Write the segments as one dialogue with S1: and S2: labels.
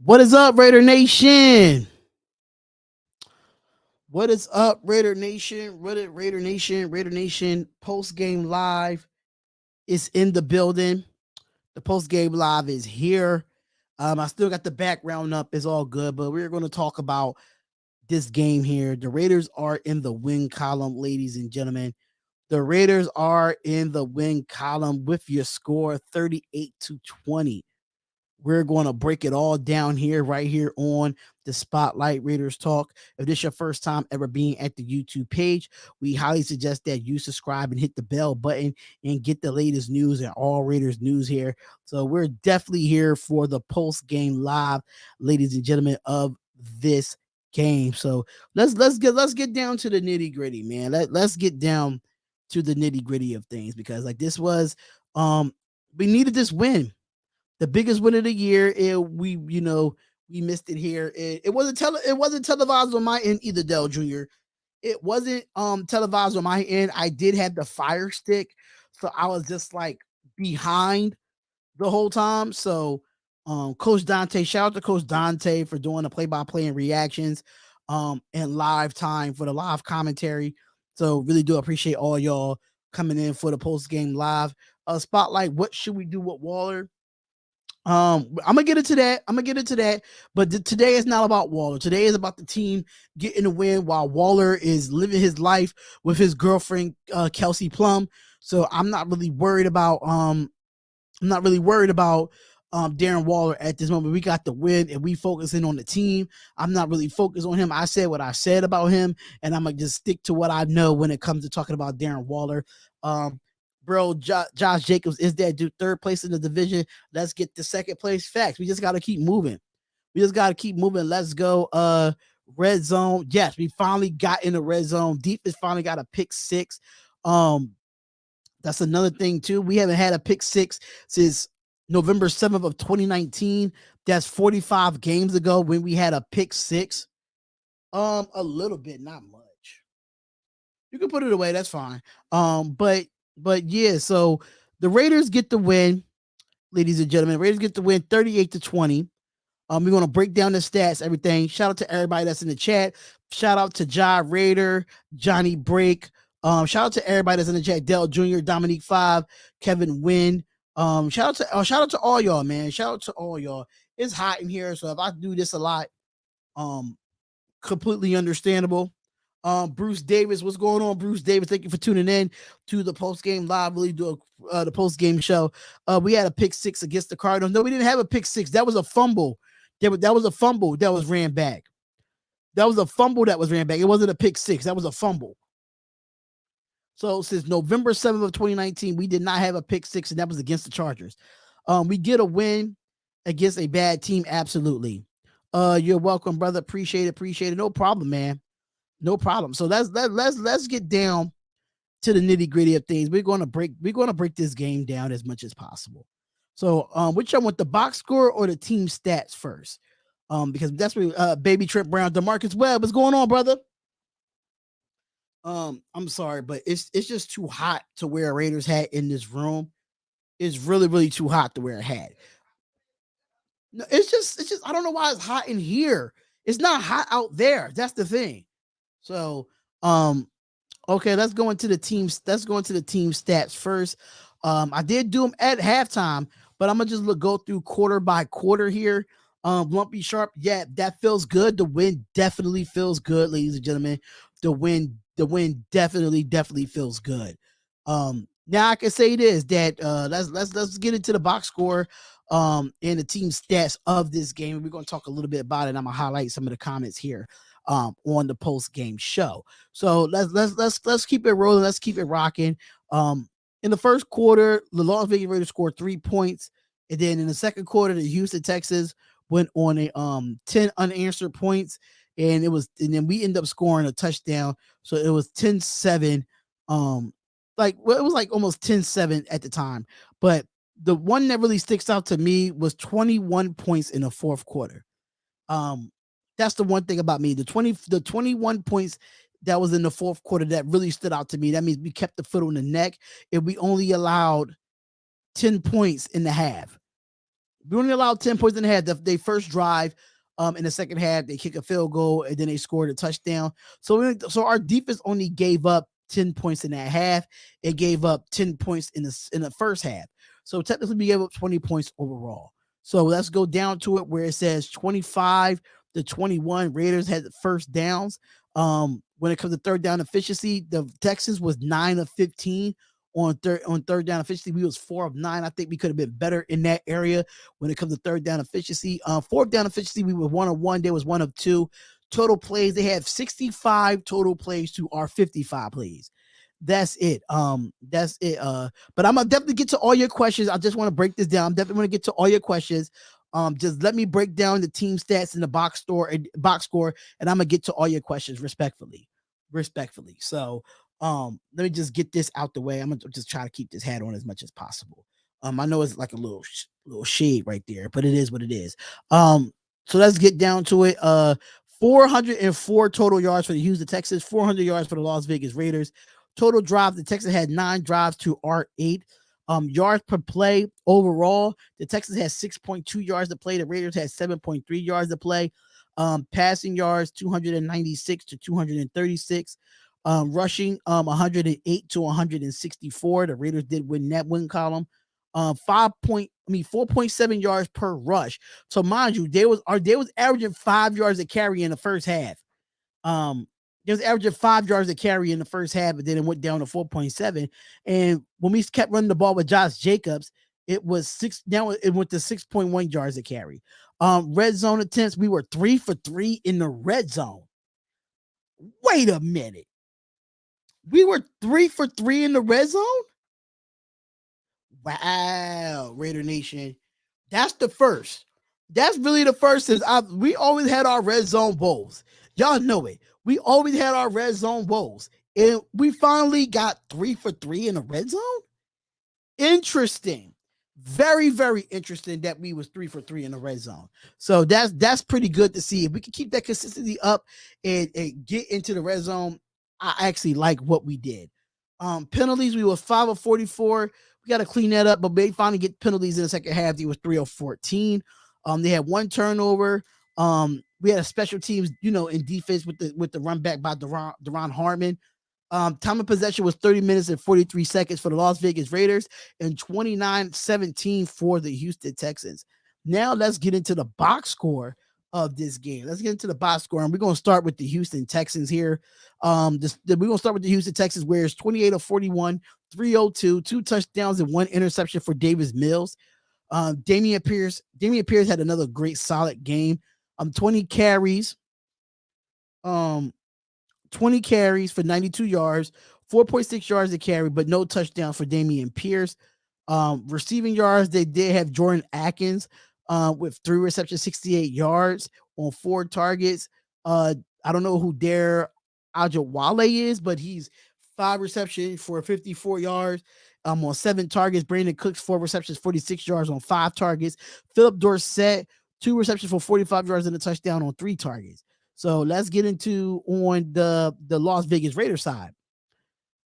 S1: What is up, Raider Nation? What is up, Raider Nation? Raider Nation, Raider Nation post game live is in the building. The post game live is here. I still got the background up. It's all good, but we're going to talk about this game here. The Raiders are in the win column, ladies and gentlemen. The Raiders are in the win column with your score 38-20. We're going to break it all down here, right here on the Spotlight Raiders Talk. If this is your first time ever being at the YouTube page, we highly suggest that you subscribe and hit the bell button and get the latest news and all Raiders news here. So we're definitely here for the post game live, ladies and gentlemen, of this game. So let's get down to the nitty gritty, man. Let's get down to the nitty gritty of things, because like this was we needed this win, the biggest win of the year. We missed it here. It wasn't televised on my end either, Dell Jr. It wasn't televised on my end. I did have the Fire Stick, so I was just like behind the whole time. So Coach Dante, shout out to Coach Dante for doing the play-by-play and reactions and live time for the live commentary. So really do appreciate all y'all coming in for the post-game live spotlight. What should we do with Waller? I'm gonna get into that. But today is not about Waller. Today is about the team getting the win while Waller is living his life with his girlfriend, Kelsey Plum. So I'm not really worried about Darren Waller at this moment. We got the win and we focusing on the team. I'm not really focused on him. I said what I said about him, and I'm gonna just stick to what I know when it comes to talking about Darren Waller. Bro, Josh Jacobs is that dude, third place in the division. Let's get the second place. Facts. We just got to keep moving. Let's go. Red zone. Yes, we finally got in the red zone. Defense finally got a pick six. That's another thing too. We haven't had a pick six since November 7th of 2019. That's 45 games ago when we had a pick six. A little bit, not much. You can put it away. That's fine. But yeah, so the Raiders get the win, ladies and gentlemen. Raiders get the win 38-20. We're going to break down the stats, everything. Shout out to everybody that's in the chat. Shout out to Jai Raider, Johnny Break. Shout out to everybody that's in the chat. Dell Jr., Dominique 5, Kevin Wynn. Shout out to all y'all, man. Shout out to all y'all. It's hot in here, so if I do this a lot, completely understandable. Bruce Davis, what's going on, Bruce Davis? Thank you for tuning in to the post game live. Really do the post game show. We had a pick six against the Cardinals. No, we didn't have a pick six. That was a fumble. That was a fumble that was ran back. It wasn't a pick six. That was a fumble. So since November 7th of 2019, we did not have a pick six, and that was against the Chargers. We get a win against a bad team. Absolutely. You're welcome, brother. Appreciate it. No problem, man. No problem. So let's get down to the nitty gritty of things. We're gonna break this game down as much as possible. So which one, with the box score or the team stats first? Because that's where Baby Trip Brown, DeMarcus Webb, what's going on, brother? I'm sorry, but it's just too hot to wear a Raiders hat in this room. It's really, really too hot to wear a hat. No, it's just I don't know why it's hot in here. It's not hot out there. That's the thing. So, okay, let's go into the teams. Let's go into the team stats first. I did do them at halftime, but I'm gonna just go through quarter by quarter here. Lumpy Sharp, yeah, that feels good. The win definitely feels good, ladies and gentlemen. The win definitely feels good. Now I can say this, that let's get into the box score and the team stats of this game. We're gonna talk a little bit about it. I'm gonna highlight some of the comments here on the post game show. So let's keep it rolling. Let's keep it rocking. In the first quarter, the Las Vegas Raiders scored 3 points, and then in the second quarter, the Houston Texans went on a 10 unanswered points, and then we ended up scoring a touchdown. So it was 10-7. It was like almost 10-7 at the time. But the one that really sticks out to me was 21 points in the fourth quarter. That's the one thing about me. The 21 points that was in the fourth quarter that really stood out to me. That means we kept the foot on the neck, and we only allowed 10 points in the half. We only allowed 10 points in the half. They first drive in the second half, they kick a field goal and then they scored a touchdown. So our defense only gave up 10 points in that half. It gave up 10 points in the first half. So technically we gave up 20 points overall. So let's go down to it where it says 25-21. Raiders had the first downs. When it comes to third down efficiency, the Texans was 9 of 15 on third down efficiency. We was 4 of 9. I think we could have been better in that area when it comes to third down efficiency. Fourth down efficiency, we were 1 of 1. There was 1 of 2. Total plays, they have 65 total plays to our 55 plays. That's it. That's it. But I'm gonna definitely get to all your questions. I just want to break this down. I'm definitely gonna get to all your questions. Just let me break down the team stats in the box score, and I'm gonna get to all your questions respectfully. Respectfully. So let me just get this out the way. I'm gonna just try to keep this hat on as much as possible. I know it's like a little shade right there, but it is what it is. So let's get down to it. 404 total yards for the Houston Texans, 400 yards for the Las Vegas Raiders. Total drive, the Texans had 9 drives to our 8. Yards per play overall, the Texans had 6.2 yards to play. The Raiders had 7.3 yards to play. Passing yards, 296 to 236. Rushing, 108 to 164. The Raiders did win that win column. 4.7 yards per rush. So mind you, they was averaging 5 yards a carry in the first half. They was averaging 5 yards a carry in the first half, but then it went down to 4.7. And when we kept running the ball with Josh Jacobs, it was six. Now it went to 6.1 yards a carry. Red zone attempts, we were 3 for 3 in the red zone. Wait a minute. We were 3 for 3 in the red zone? Wow, Raider Nation. That's the first. That's really the first since we always had our red zone bowls. Y'all know it. We always had our red zone bowls. And we finally got 3 for 3 in the red zone. Interesting. Very, very interesting that we was 3 for 3 in the red zone. So that's pretty good to see. If we can keep that consistency up and get into the red zone, I actually like what we did. Penalties, we were 5 of 44. We got to clean that up, but they finally get penalties in the second half. They was 3 of 14. They had 1 turnover. We had a special teams, in defense with the run back by Deron Harmon. Time of possession was 30 minutes and 43 seconds for the Las Vegas Raiders and 29-17 for the Houston Texans. Now let's get into the box score of this game. Let's get into the box score, and we're going to start with the Houston Texans here. We're going to start with the Houston Texans, where it's 28 of 41, 302, 2 touchdowns and 1 interception for Davis Mills. Damian Pierce had another great solid game. 20 carries. 20 carries for 92 yards, 4.6 yards a carry, but no touchdown for Damian Pierce. Receiving yards, they did have Jordan Atkins with 3 receptions, 68 yards on 4 targets. I don't know who Dare Ajawale is, but he's 5 receptions for 54 yards on 7 targets. Brandon Cooks, 4 receptions, 46 yards on 5 targets. Philip Dorsett, 2 receptions for 45 yards and a touchdown on 3 targets. So let's get into on the Las Vegas Raiders side.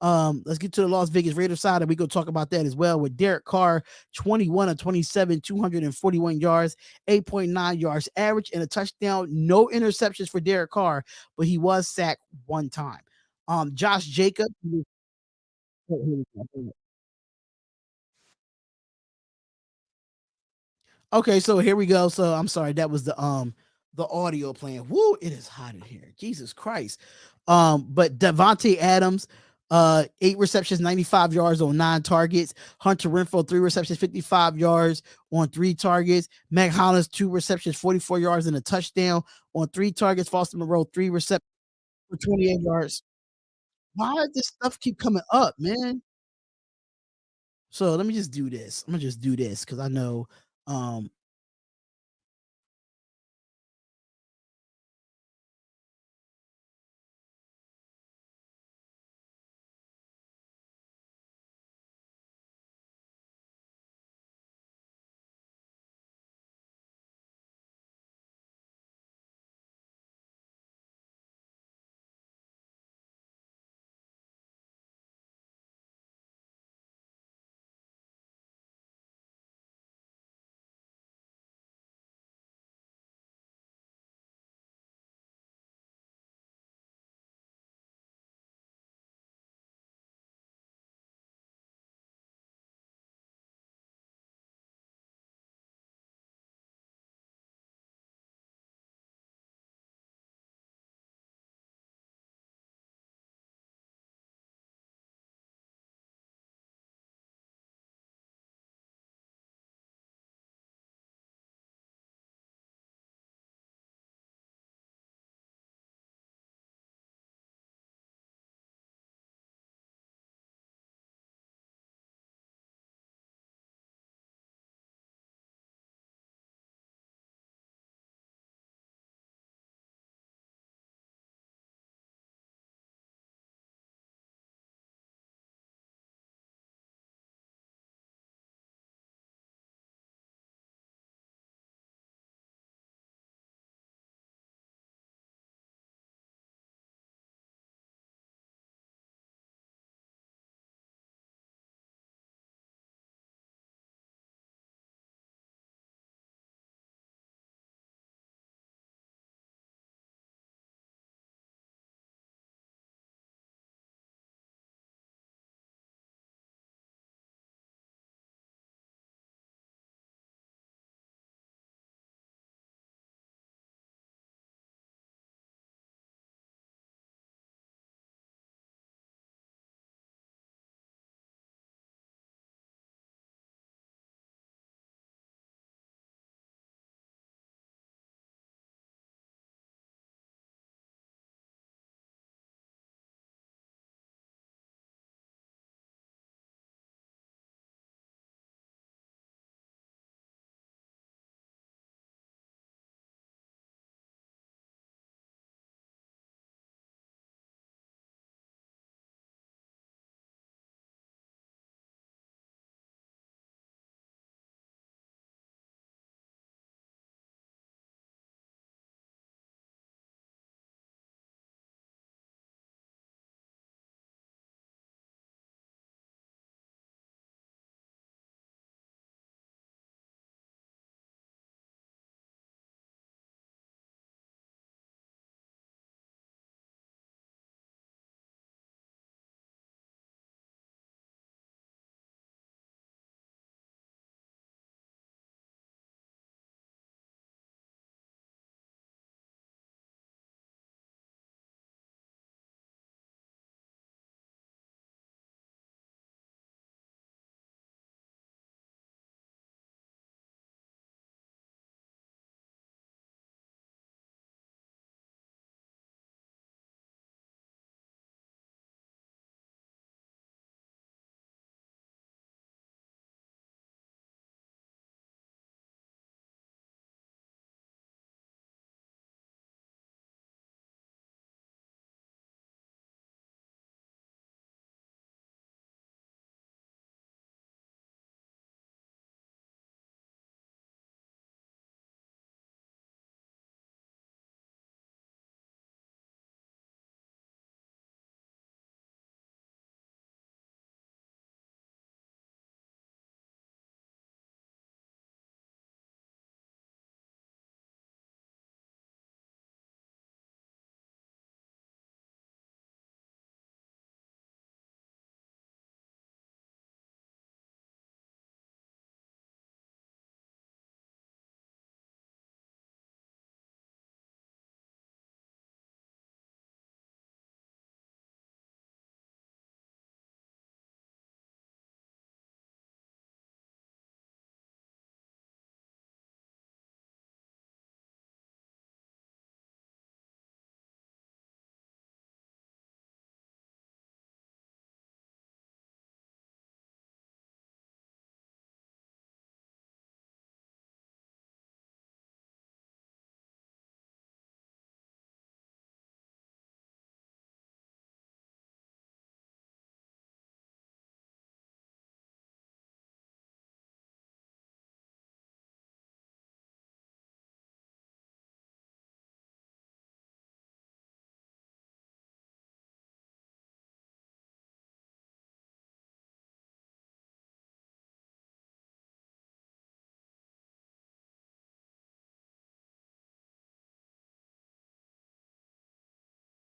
S1: Let's get to the Las Vegas Raiders side, and we go talk about that as well with Derek Carr, 21 of 27, 241 yards, 8.9 yards average, and a touchdown. No interceptions for Derek Carr, but he was sacked 1 time. Josh Jacobs. Okay, so here we go. So I'm sorry, that was the audio playing. Woo, it is hot in here. Jesus Christ. But Devontae Adams, 8 receptions, 95 yards on 9 targets. Hunter Renfrow, 3 receptions, 55 yards on 3 targets. Mac Hollins, 2 receptions, 44 yards and a touchdown on 3 targets. Foster Moreau, 3 receptions for 28 yards. Why does this stuff keep coming up, man? So let me just do this. I'm gonna just do this because I know